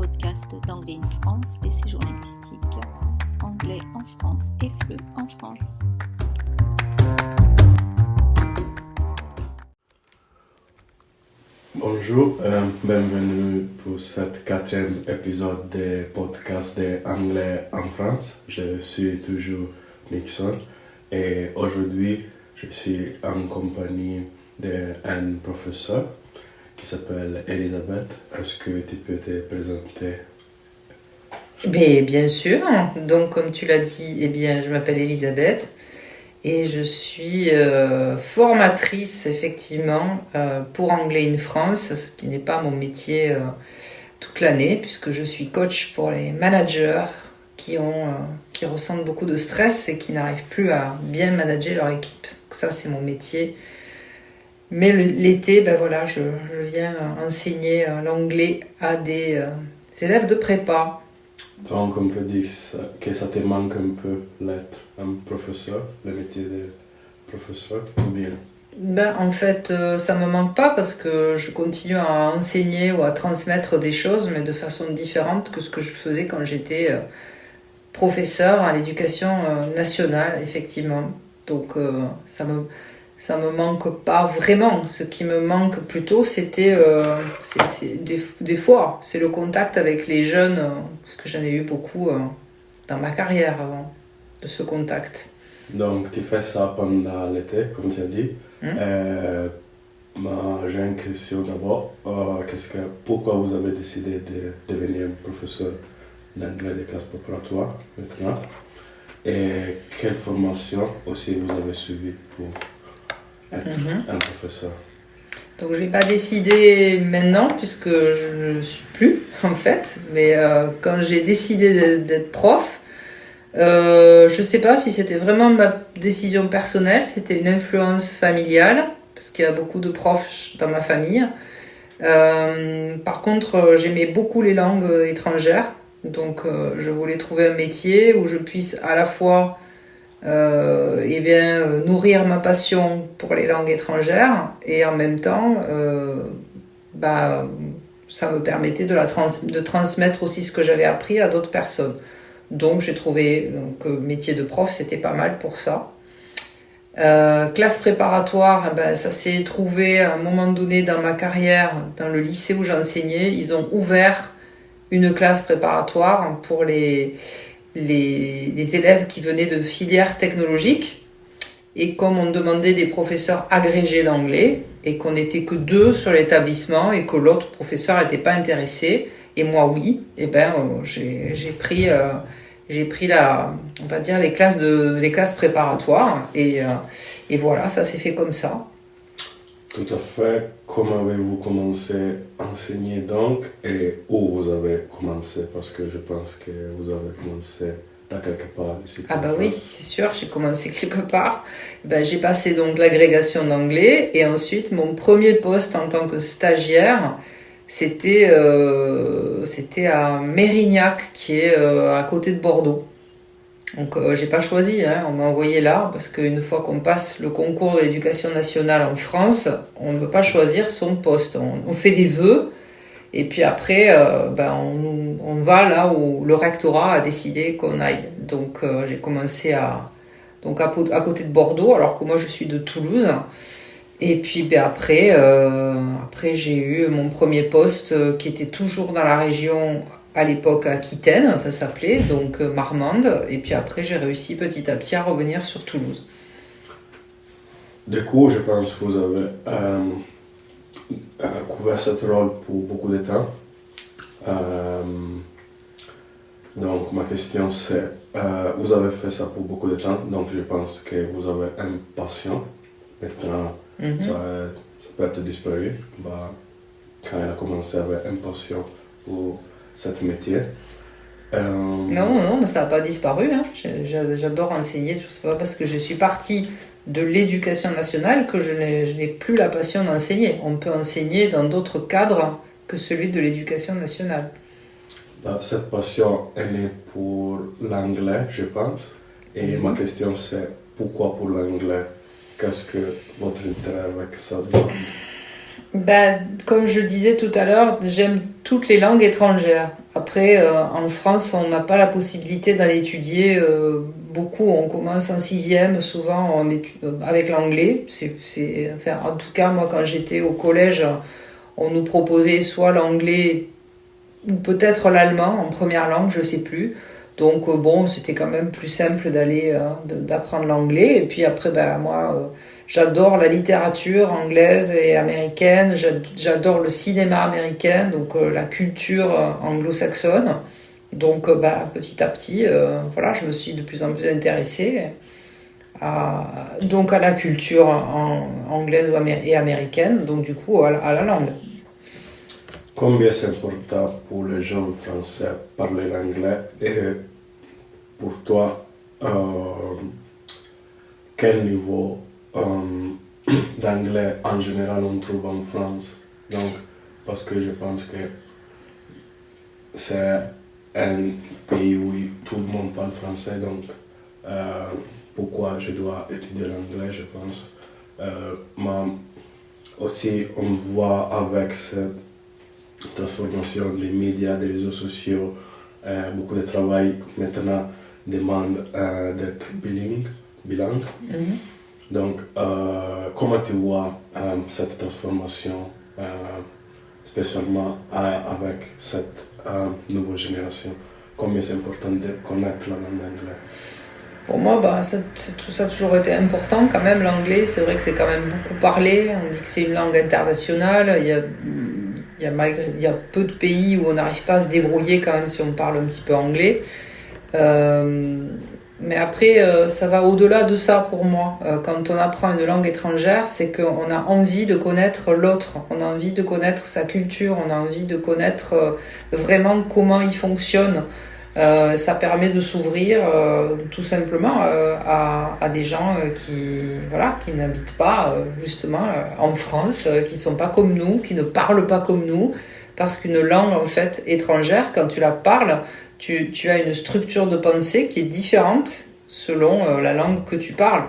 podcast d'Anglais in France, des séjours linguistiques, anglais en France et FLE en France. Bonjour, bienvenue pour cet 4e épisode des podcasts d'Anglais en France. Je suis toujours Nixon et aujourd'hui je suis en compagnie d'un professeur qui s'appelle Elisabeth. Est-ce que tu peux te présenter? Bien sûr, donc comme tu l'as dit, je m'appelle Elisabeth et je suis formatrice effectivement pour Anglais in France, ce qui n'est pas mon métier toute l'année puisque je suis coach pour les managers qui ressentent beaucoup de stress et qui n'arrivent plus à bien manager leur équipe. Donc ça c'est mon métier. Mais l'été, je viens enseigner l'anglais à des élèves de prépa. Donc on peut dire que ça te manque un peu l'être un professeur, le métier de professeur, ou bien? En fait, ça me manque pas parce que je continue à enseigner ou à transmettre des choses, mais de façon différente que ce que je faisais quand j'étais professeur à l'éducation nationale, effectivement. Donc ça me manque pas vraiment. Ce qui me manque plutôt, c'était des fois, c'est le contact avec les jeunes, parce que j'en ai eu beaucoup dans ma carrière avant, de ce contact. Donc tu fais ça pendant l'été, comme tu as dit. J'ai une question d'abord. Pourquoi vous avez décidé de devenir professeur d'anglais des classes préparatoires maintenant? Et quelle formation aussi vous avez suivi pour être un professeur? Donc je ne l'ai pas décidé maintenant puisque je ne suis plus en fait, mais quand j'ai décidé d'être prof, je ne sais pas si c'était vraiment ma décision personnelle, c'était une influence familiale parce qu'il y a beaucoup de profs dans ma famille. Par contre, j'aimais beaucoup les langues étrangères, donc je voulais trouver un métier où je puisse à la fois nourrir ma passion pour les langues étrangères et en même temps ça me permettait de transmettre aussi ce que j'avais appris à d'autres personnes. Donc j'ai trouvé que métier de prof c'était pas mal pour ça. Classe préparatoire, ça s'est trouvé à un moment donné dans ma carrière, dans le lycée où j'enseignais, ils ont ouvert une classe préparatoire pour les élèves qui venaient de filières technologiques. Et comme on demandait des professeurs agrégés d'anglais et qu'on n'était que 2 sur l'établissement et que l'autre professeur n'était pas intéressé, et moi oui, j'ai pris les classes préparatoires et voilà, ça s'est fait comme ça. Tout à fait. Comment avez-vous commencé à enseigner donc et où vous avez commencé? Parce que je pense que vous avez commencé dans quelque part ici. Oui, c'est sûr, j'ai commencé quelque part. J'ai passé donc l'agrégation d'anglais et ensuite mon premier poste en tant que stagiaire, c'était à Mérignac qui est à côté de Bordeaux. Donc j'ai pas choisi, on m'a envoyé là parce qu'une fois qu'on passe le concours de l'éducation nationale en France, on ne peut pas choisir son poste. On fait des vœux et puis après on va là où le rectorat a décidé qu'on aille. Donc j'ai commencé à côté de Bordeaux alors que moi je suis de Toulouse. Et puis après j'ai eu mon premier poste qui était toujours dans la région à l'époque Aquitaine, ça s'appelait, donc Marmande. Et puis après, j'ai réussi petit à petit à revenir sur Toulouse. Du coup, je pense que vous avez couvert ce rôle pour beaucoup de temps. Donc, ma question c'est, vous avez fait ça pour beaucoup de temps, donc je pense que vous avez une passion. Maintenant, ça peut être disparu. Quand elle a commencé, elle avait une passion pour cet métier. Non, mais ça n'a pas disparu. J'adore enseigner. Ce n'est pas parce que je suis partie de l'éducation nationale que je n'ai plus la passion d'enseigner. On peut enseigner dans d'autres cadres que celui de l'éducation nationale. Cette passion est née pour l'anglais, je pense. Et ma question c'est, pourquoi pour l'anglais? Qu'est-ce que votre intérêt avec ça? Comme je disais tout à l'heure, j'aime toutes les langues étrangères. Après, en France, on n'a pas la possibilité d'aller étudier beaucoup. On commence en sixième, souvent avec l'anglais. Enfin, en tout cas, moi, quand j'étais au collège, on nous proposait soit l'anglais ou peut-être l'allemand en première langue, je sais plus. Donc bon, c'était quand même plus simple d'apprendre l'anglais. Et puis après, moi, j'adore la littérature anglaise et américaine. J'adore le cinéma américain, donc la culture anglo-saxonne. Donc petit à petit, voilà, je me suis de plus en plus intéressée à la culture anglaise et américaine. Donc du coup, à la langue. Combien c'est important pour les gens français parler l'anglais et pour toi, quel niveau d'anglais en général on trouve en France? Donc, parce que je pense que c'est un pays où tout le monde parle français, donc pourquoi je dois étudier l'anglais, je pense. Mais aussi, on voit avec cette transformation des médias, des réseaux sociaux, beaucoup de travail maintenant demande d'être bilingue. Mhm. Donc, comment tu vois cette transformation, spécialement avec cette nouvelle génération? Combien c'est important de connaître la langue anglaise? Pour moi, tout ça a toujours été important quand même, l'anglais. C'est vrai que c'est quand même beaucoup parlé. On dit que c'est une langue internationale. Il y a peu de pays où on n'arrive pas à se débrouiller quand même si on parle un petit peu anglais. Mais après, ça va au-delà de ça pour moi. Quand on apprend une langue étrangère, c'est qu'on a envie de connaître l'autre. On a envie de connaître sa culture. On a envie de connaître vraiment comment il fonctionne. Ça permet de s'ouvrir tout simplement à des gens qui n'habitent pas justement en France, qui sont pas comme nous, qui ne parlent pas comme nous, parce qu'une langue en fait étrangère, quand tu la parles, tu as une structure de pensée qui est différente selon la langue que tu parles.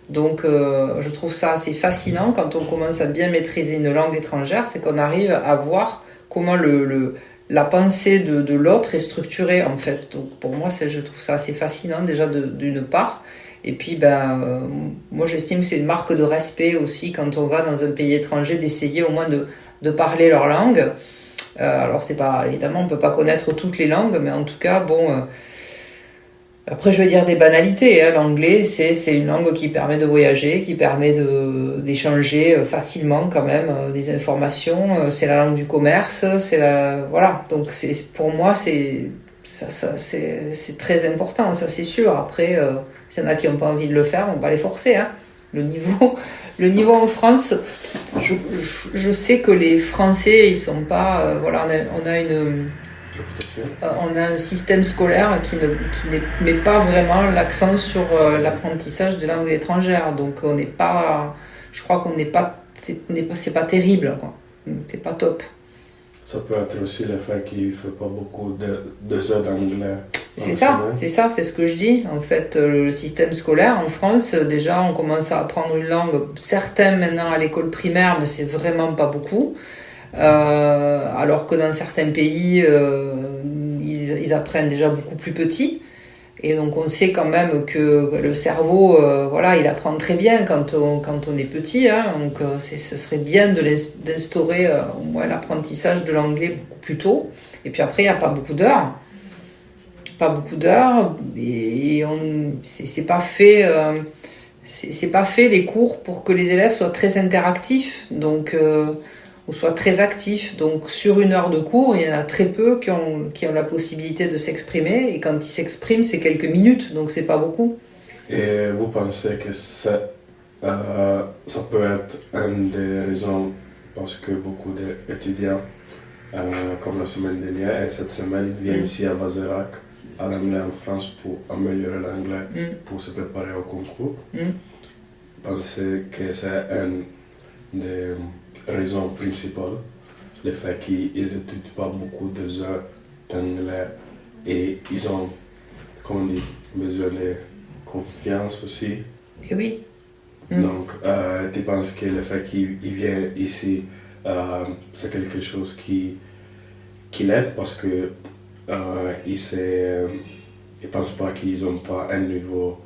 Donc je trouve ça assez fascinant quand on commence à bien maîtriser une langue étrangère, c'est qu'on arrive à voir comment la pensée de l'autre est structurée en fait. Donc pour moi, je trouve ça assez fascinant déjà d'une part. Et puis moi j'estime que c'est une marque de respect aussi quand on va dans un pays étranger d'essayer au moins de parler leur langue. Alors c'est pas, évidemment on peut pas connaître toutes les langues, mais en tout cas après je vais dire des banalités, hein. L'anglais c'est une langue qui permet de voyager, qui permet d'échanger facilement quand même des informations, c'est la langue du commerce, voilà, donc pour moi c'est très important, ça c'est sûr. Après s'il y en a qui n'ont pas envie de le faire, on va pas les forcer, hein. Le niveau en France, je sais que les Français, ils sont pas, voilà, on a un système scolaire qui ne met pas vraiment l'accent sur l'apprentissage de langues étrangères. Donc je crois qu'on n'est pas, c'est pas terrible, quoi. C'est pas top. Ça peut être aussi le fait qu'il ne fait pas beaucoup de heures d'anglais. C'est ça, c'est ce que je dis. En fait, le système scolaire en France, déjà, on commence à apprendre une langue, certains maintenant à l'école primaire, mais c'est vraiment pas beaucoup. Alors que dans certains pays, ils apprennent déjà beaucoup plus petit. Et donc on sait quand même que le cerveau, voilà, il apprend très bien quand on est petit, hein. Donc ce serait bien d'instaurer au moins l'apprentissage de l'anglais beaucoup plus tôt. Et puis après, il n'y a pas beaucoup d'heures. Et c'est pas fait. C'est pas fait les cours pour que les élèves soient très interactifs. Donc ou soient très actifs. Donc sur une heure de cours, il y en a très peu qui ont la possibilité de s'exprimer. Et quand ils s'expriment, c'est quelques minutes, donc c'est pas beaucoup. Et vous pensez que ça peut être une des raisons parce que beaucoup d'étudiants, comme la semaine dernière et cette semaine, viennent ici à Vazerac, à l'anglais en France, pour améliorer l'anglais, pour se préparer au concours. Pensez que c'est une des raison principale, le fait qu'ils n'étudient pas beaucoup d'heures d'anglais et ils ont, comment on dit, besoin de confiance aussi. Et oui. Donc, tu penses que le fait qu'ils viennent ici c'est quelque chose qui l'aide parce que ils ne pensent pas qu'ils n'ont pas un niveau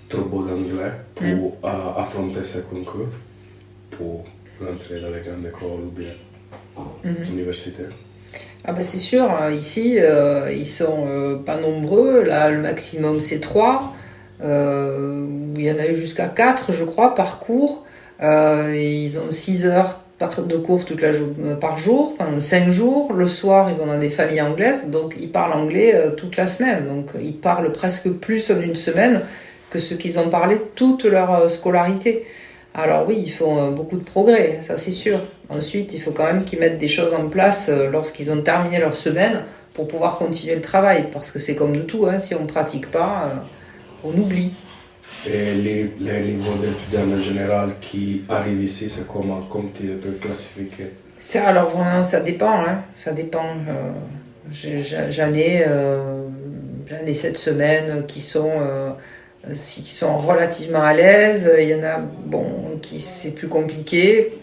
trop beau d'anglais pour affronter ces concours, pour rentrer dans les grandes écoles ou bien universitaires. Ah bah c'est sûr, ici ils sont pas nombreux, là le maximum c'est 3, il y en a eu jusqu'à 4 je crois par cours, ils ont 6 heures de cours par jour, pendant 5 jours, le soir ils vont dans des familles anglaises, donc ils parlent anglais toute la semaine, donc ils parlent presque plus en une semaine que ce qu'ils ont parlé toute leur scolarité. Alors oui, ils font beaucoup de progrès, ça c'est sûr. Ensuite, il faut quand même qu'ils mettent des choses en place lorsqu'ils ont terminé leur semaine pour pouvoir continuer le travail. Parce que c'est comme de tout, hein, si on ne pratique pas, on oublie. Et les niveaux d'étudiants en général qui arrivent ici, c'est comment tu peux classifier? Alors vraiment, ça dépend. Hein, ça dépend. J'en ai cette semaine qui sont relativement à l'aise. Il y en a qui c'est plus compliqué.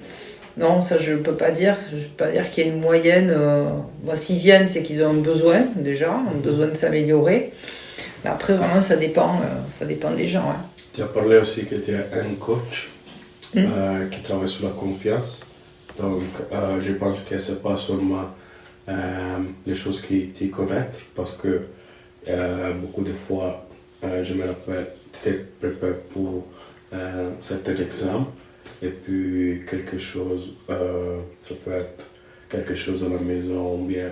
Non, ça je peux pas dire. Je peux pas dire qu'il y a une moyenne. S'ils viennent, c'est qu'ils ont un besoin de s'améliorer. Mais après, vraiment, ça dépend des gens. Hein. Tu as parlé aussi que tu es un coach qui travaille sur la confiance. Donc, je pense que c'est pas seulement les choses qui t'y connaissent, parce que beaucoup de fois, je me rappelle, tu t'es préparé pour certains examens, et puis quelque chose, ça peut être quelque chose à la maison, ou bien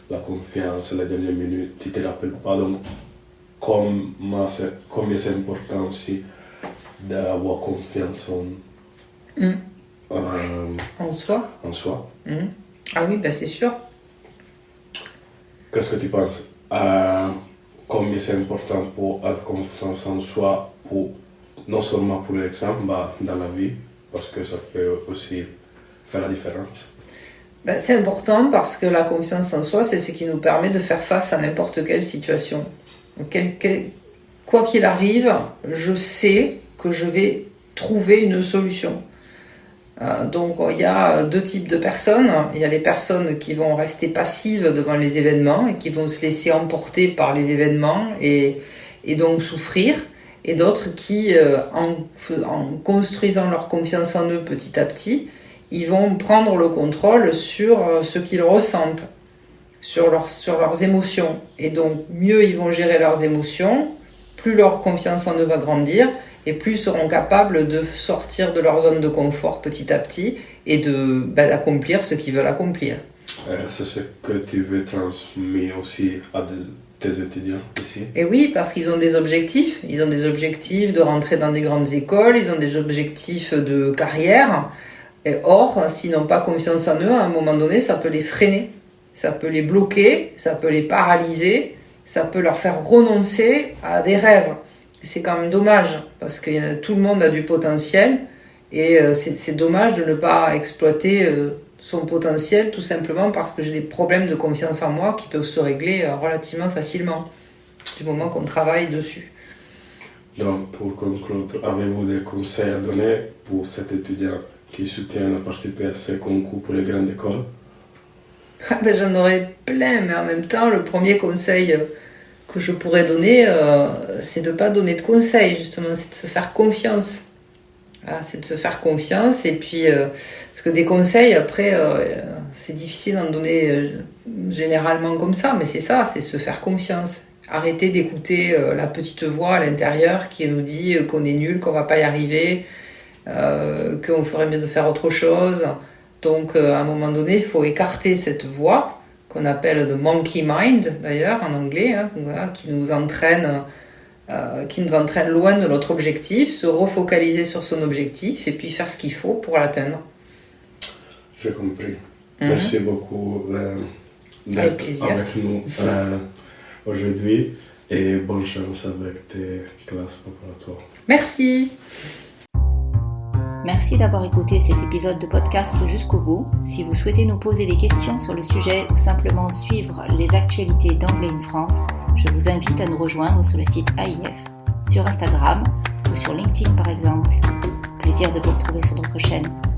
la confiance, la dernière minute, tu ne te rappelles pas. Donc, combien c'est important aussi d'avoir confiance en soi. Ah oui, c'est sûr. Qu'est-ce que tu penses? Combien c'est important pour avoir confiance en soi, non seulement pour l'examen, mais dans la vie, parce que ça peut aussi faire la différence? C'est important parce que la confiance en soi, c'est ce qui nous permet de faire face à n'importe quelle situation. Quoi qu'il arrive, je sais que je vais trouver une solution. Donc il y a 2 types de personnes. Il y a les personnes qui vont rester passives devant les événements et qui vont se laisser emporter par les événements et donc souffrir. Et d'autres qui, en construisant leur confiance en eux petit à petit, ils vont prendre le contrôle sur ce qu'ils ressentent, sur leurs émotions. Et donc mieux ils vont gérer leurs émotions, plus leur confiance en eux va grandir, et plus ils seront capables de sortir de leur zone de confort petit à petit et d'accomplir ce qu'ils veulent accomplir. C'est ce que tu veux transmettre aussi à tes étudiants ici? Et oui, parce qu'ils ont des objectifs. Ils ont des objectifs de rentrer dans des grandes écoles, ils ont des objectifs de carrière. Or, s'ils n'ont pas confiance en eux, à un moment donné, ça peut les freiner, ça peut les bloquer, ça peut les paralyser, ça peut leur faire renoncer à des rêves. C'est quand même dommage, parce que tout le monde a du potentiel, et c'est dommage de ne pas exploiter son potentiel, tout simplement parce que j'ai des problèmes de confiance en moi qui peuvent se régler relativement facilement, du moment qu'on travaille dessus. Donc, pour conclure, avez-vous des conseils à donner pour cet étudiant qui soutient à participer à ces concours pour les grandes écoles? J'en aurais plein, mais en même temps, le premier conseil que je pourrais donner, c'est de ne pas donner de conseils, justement, c'est de se faire confiance. Voilà, c'est de se faire confiance, et puis, parce que des conseils, après, c'est difficile d'en donner généralement comme ça, mais c'est ça, c'est se faire confiance. Arrêter d'écouter la petite voix à l'intérieur qui nous dit qu'on est nul, qu'on ne va pas y arriver, qu'on ferait mieux de faire autre chose. Donc, à un moment donné, il faut écarter cette voix, qu'on appelle the monkey mind, d'ailleurs, en anglais, hein, voilà, qui nous entraîne loin de notre objectif, se refocaliser sur son objectif et puis faire ce qu'il faut pour l'atteindre. J'ai compris. Merci beaucoup d'être avec nous aujourd'hui, et bonne chance avec tes classes préparatoires. Merci. Merci d'avoir écouté cet épisode de podcast jusqu'au bout. Si vous souhaitez nous poser des questions sur le sujet ou simplement suivre les actualités d'Anglais in France, je vous invite à nous rejoindre sur le site AIF, sur Instagram ou sur LinkedIn par exemple. Plaisir plaisir de vous retrouver sur notre chaîne.